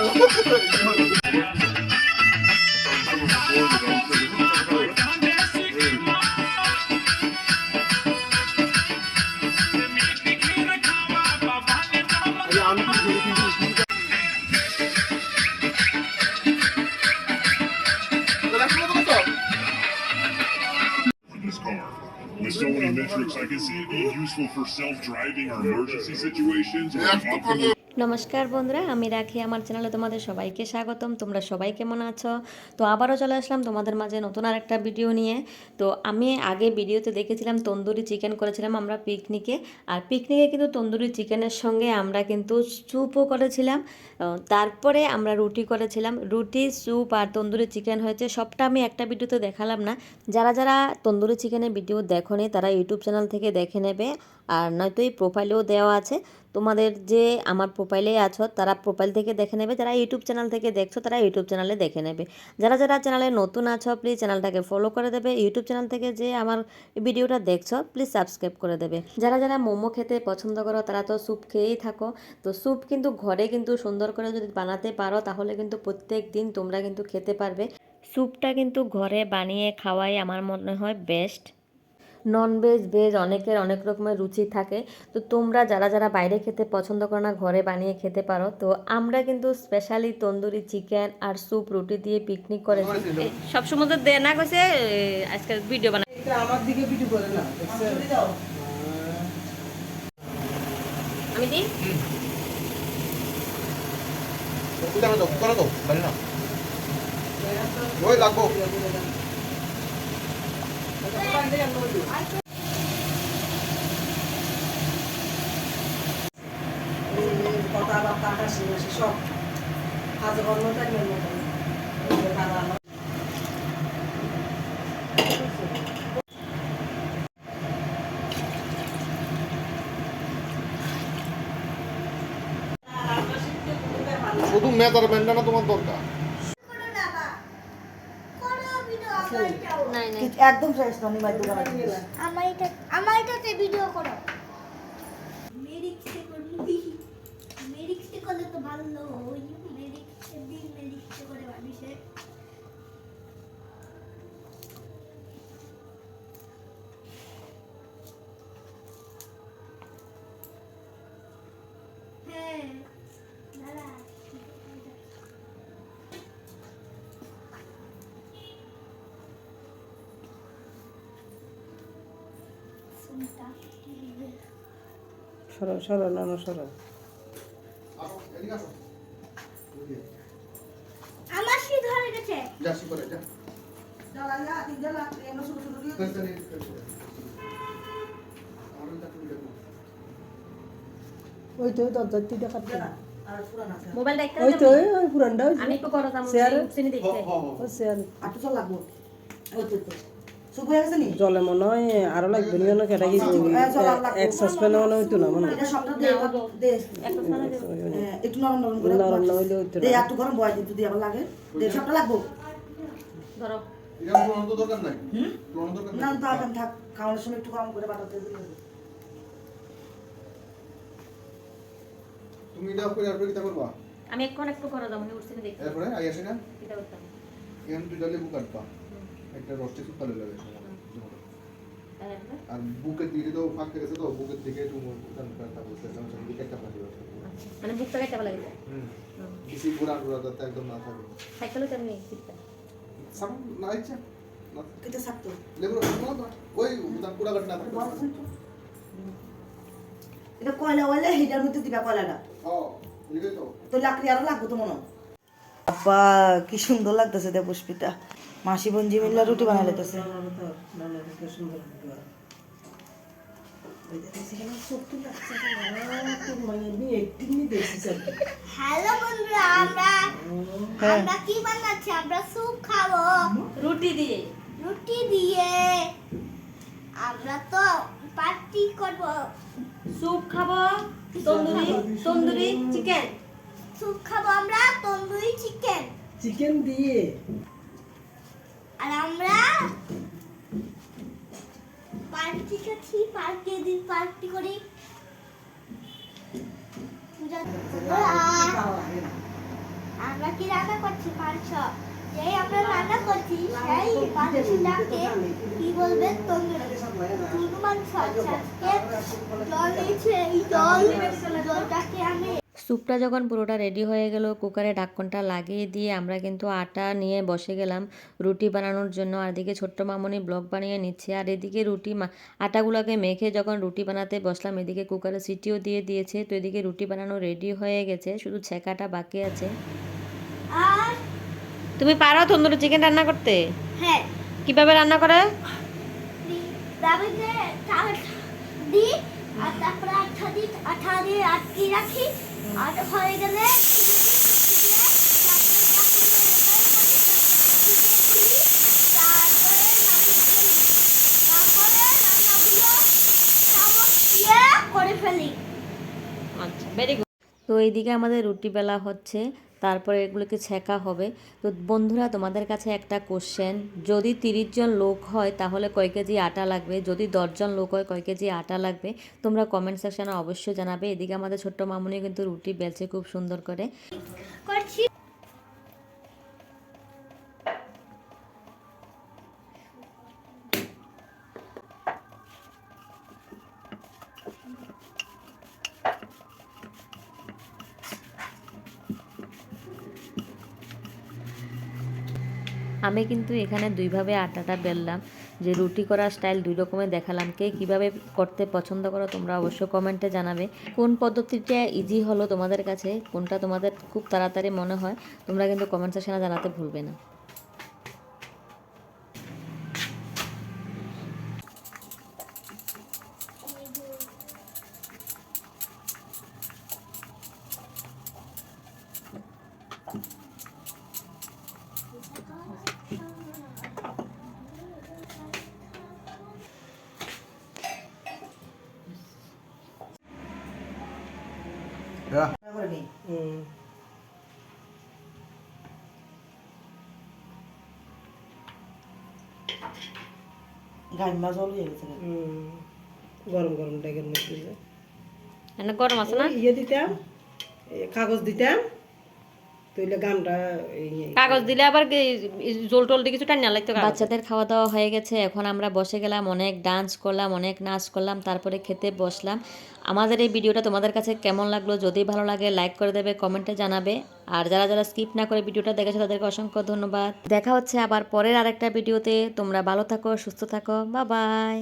With so many metrics, I can see it being useful for self-driving or emergency situations. নমস্কার বন্ধুরা, আমি রাখি আমার চ্যানেলে তোমাদের সবাইকে স্বাগতম। তোমরা সবাই কেমন আছো? তো আবারও চলে আসলাম তোমাদের মাঝে নতুন আর একটা ভিডিও নিয়ে। তো আমি আগে ভিডিওতে দেখেছিলাম তন্দুরি চিকেন করেছিলাম আমরা পিকনিকে, আর পিকনিকে কিন্তু তন্দুরি চিকেনের সঙ্গে আমরা কিন্তু স্যুপও করেছিলাম, তারপরে আমরা রুটি করেছিলাম। রুটি, স্যুপ আর তন্দুরি চিকেন হয়েছে, সবটা আমি একটা ভিডিওতে দেখালাম না। যারা যারা তন্দুরি চিকেনের ভিডিও দেখোনি তারা ইউটিউব চ্যানেল থেকে দেখে নেবে, আর নয়তো এই প্রোফাইলেও দেওয়া আছে। তোমাদের যে আমার প্রোফাইলে আছো তারা প্রোফাইল থেকে দেখে নেবে, যারা ইউটিউব চ্যানেল থেকে দেখছো তারা ইউটিউব চ্যানেলে দেখে নেবে। যারা যারা চ্যানেলে নতুন আছো প্লিজ চ্যানেলটাকে ফলো করে দেবে। ইউটিউব চ্যানেল থেকে যে আমার ভিডিওটা দেখছো প্লিজ সাবস্ক্রাইব করে দেবে। যারা যারা মোমো খেতে পছন্দ করো তারা তো স্যুপ খেয়েই থাকো। তো স্যুপ কিন্তু ঘরে কিন্তু সুন্দর করে যদি বানাতে পারো তাহলে কিন্তু প্রত্যেক দিন তোমরা কিন্তু খেতে পারবে। স্যুপটা কিন্তু ঘরে বানিয়ে খাওয়াই আমার মনে হয় বেস্ট। ননভেজ ভেজ অনেকের অনেক রকমের রুচি থাকে, তো তোমরা যারা যারা বাইরে খেতে পছন্দ করো না ঘরে বানিয়ে খেতে পারো। তো আমরা কিন্তু স্পেশালি তন্দুরি চিকেন আর স্যুপ রুটি দিয়ে পিকনিক করেছি। সব সময় তো দে না কইছে আজকে ভিডিও বানাই, এটা আমার দিকে ভিডিও করে না আমি দি করে দাও বলে না ওই লাগবো কথাবার্তা হাসি হাসি সব আজ অন্য টাইমের মতন শুধু মেজারমেন্ট না তোমার দরকার। একদম ফ্রেশ ননি মাই দোকান আমার এটাতে ভিডিও করো। মেরিক্সে করবি, মেরিক্সে করলে তো ভালো ওই মেরিক্সে দিন মেরিক্সে করে ভাবিছে। হ্যাঁ দাদা সরো সরো না সরো আমার শি ধরে গেছে যাসি করে যা জ্বালা যা তিন জ্বালা এমন ছোট ছোট দিয়ে ওই তো দরজার তিনটা কাটতে আর পুরান আছে মোবাইলটা একটা ওই তো ওই পুরানটা আমি একটু করো তাম চিনি দেখতে ও শেয়ার আটু চল লাগবো ওই তো সুবু গেছে নি জলে মনে হয় আরো লাগবে নি না কেটা কি এক সাসপেন্ড মনে হইতো না মনে এটা সবটা দে একটা সালা দে একটু নরম নরম করে নরম না হইলে হইতো না দে একটু গরম বয় দিতে আবার লাগে দে সবটা লাগবো ধরো এটা কোনো তো দরকার নাই কোনো দরকার না দরকার থাক খাওয়ানোর সময় একটু গরম করে বাটাতে দিলে তুমি এটা করে আর কি করবা আমি একটু করো দাও আমি উঠছিনি দেখতে এরপরে আই আসে না এটা করতাম এখানে দুইটা লেবু কাটবা একটা রস্টি সুপ ভালো লাগে আর বুকের দিকে তো ফাঁক গেছে তো বুকের দিকে একটু উঠান করতে বলতে আমি বুকে একটা পাঠিয়ে মানে বুকটা কেটে ভালো লাগে বেশি পুরান পুরাতে একদম না থাকে সাইকেলও তেমনি ঠিকঠাক সাম না ইচ্ছা না কেটে থাকতো লেবু ওই উঠান পুরা কাট না থাকে এটা কয়লা ওইলে হিটার মধ্যে দিবা কয়লাটা লিখে তো তো লাকড়ি আরো লাগবে তো মনে বাবা কি সুন্দর লাগতেছে দে পুষ্পিতা মাসি বঞ্জি মিল্লা রুটি বানাই লাইতেছে হ্যালো বন্ধুরা, আমরা কি বানাচ্ছি? আমরা স্যুপ খাবো রুটি দিয়ে আমরা তো পার্টি করব। স্যুপ খাবো, তন্দুরি চিকেন স্যুপ খাবো আমরা, তন্দুরি চিকেন দিয়ে আর আমরা পার্টি করছি। পার্কে দিন পার্টি করি। আমরা কি রান্না করছি মাংস যেই আমরা রান্না করছি সেই মাংসটাকে কি বলবে টুনু মাংস আজকে জল দিয়েছে এই জলটাকে আমি স্যুপটা যখন পুরোটা রেডি হয়ে গেল কুকারে ঢাকনটা লাগিয়ে দিয়ে আমরা কিন্তু আটা নিয়ে বসে গেলাম রুটি বানানোর জন্য। আর এদিকে ছোট্ট মামনি ব্লগ বানিয়ে নিচ্ছে, আর এদিকে আটাগুলোকে মেখে যখন রুটি বানাতে বসলাম এদিকে কুকারে সিটিও দিয়ে দিয়েছে। তো এদিকে রুটি বানানো রেডি হয়ে গেছে, শুধু ছেঁকাটা বাকি আছে। আর তুমি পারো তন্দুরি চিকেন রান্না করতে? হ্যাঁ কিভাবে রান্না করে? দাবিতে দিই আর তারপরে আঠা দিয়ে আটকে রাখি আর হয়ে গেলে করে ফেলি। আচ্ছা, ভেরি গুড। তো এইদিকে আমাদের রুটি বেলা হচ্ছে, তারপরে এগুলোকে ছেঁকা হবে। তো বন্ধুরা তোমাদের কাছে একটা কোশ্চেন, যদি 30 জন লোক হয় তাহলে কয় কেজি আটা লাগবে? যদি 10 জন লোক হয় কয় কেজি আটা লাগবে? তোমরা কমেন্ট সেকশনে অবশ্যই জানাবে। এদিকে আমাদের ছোট্ট মামুনি কিন্তু রুটি বেলছে খুব সুন্দর করে। করছি আমি কিন্তু এখানে দুইভাবে আটাটা বেললাম, যে রুটি করার স্টাইল দুই রকমের দেখালাম। কে কীভাবে করতে পছন্দ করো তোমরা অবশ্যই কমেন্টে জানাবে। কোন পদ্ধতিটা ইজি হলো তোমাদের কাছে, কোনটা তোমাদের খুব তাড়াতাড়ি মনে হয়, তোমরা কিন্তু কমেন্ট সেকশনে জানাতে ভুলবে না। গাইমা জল হয়ে গেছে গরম গরম ডেকের মধ্যে এনে গরম আছে না? ইয়ে দিতাম, কাগজ দিতাম, তইলে গামটা কাগজ দিলে আবার জোল টোল দিয়ে কিছু টান না লাগতো। বাচ্চাদের খাওয়া দাওয়া হয়ে গেছে, এখন আমরা বসে গেলাম, অনেক ডান্স করলাম, অনেক নাচ করলাম, তারপরে খেতে বসলাম। আমাদের এই ভিডিওটা তোমাদের কাছে কেমন লাগলো? যদি ভালো লাগে লাইক করে দেবে, কমেন্টে জানাবে। আর যারা যারা স্কিপ না করে ভিডিওটা দেখেছো তাদেরকে অসংখ্য ধন্যবাদ। দেখা হচ্ছে আবার পরের আরেকটা ভিডিওতে। তোমরা ভালো থাকো, সুস্থ থাকো, বাই বাই।